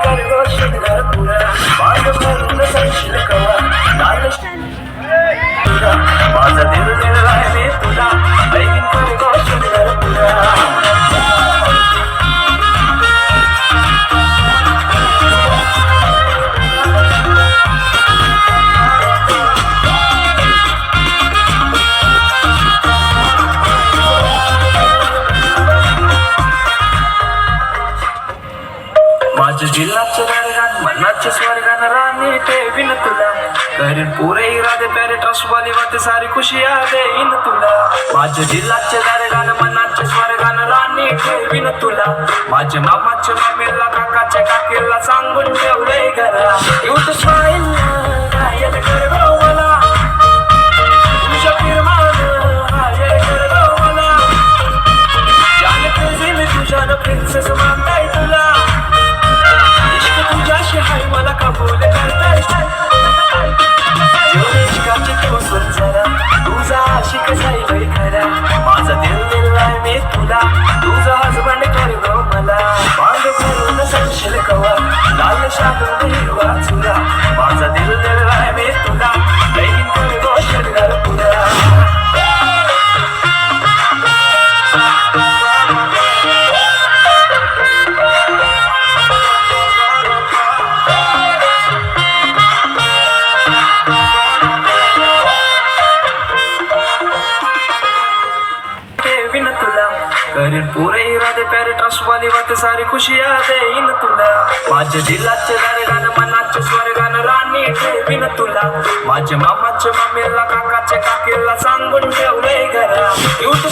कर रोशन घर पुरा माग भरून सांगशील कवा लाल तुला माझा दिल दिलाय मी तुला लगीन कर रोशन घर पुरा माझ्या जिल्ह्याचं गाणं मनाच्या स्वर्गानं राणी ठेवीन तुला करीन पुरे इरादे प्यारे ट्रस्ट वाली वाते सारी खुशी देईन तुला माझ्या जिल्ह्याचं गाणं मनाच्या स्वर्गानं राणी ठेवीन तुला माझ्या मामाच्या मामेला काकाच्या काकेला सांगून ठेवलंय घरा क्यूट स्माईल घायल कर गं मला तुझ्या फिरमानं घायल कर गं मला जाने तुझी मी तुझ्यानं प्रिन्सेस मानताय तुला तुझ्याशी हाय मला कबूल करताय इश्काची तू सुन जरा तुझा आशिक जाईल खरा माझा दिल दिलाय मी तुला तुझा हजबंड कर गो मला मांग भरून सांगशील कवा लाल शालू हिरवा चुरा माझा दिल दिलाय मी तुला लगीन कर गो शनिवार पुरा करीन पुरे इरादे प्यारे ट्रस्ट वाली वाते सारी खुशी देईन तुला माझ्या दिलाचे गाणं मनाच्या स्वर्गानं राणी ठेवीन तुला माझ्या मामाच्या मामेला काकाच्या काकेला सांगून ठेवलंय घरा क्यूट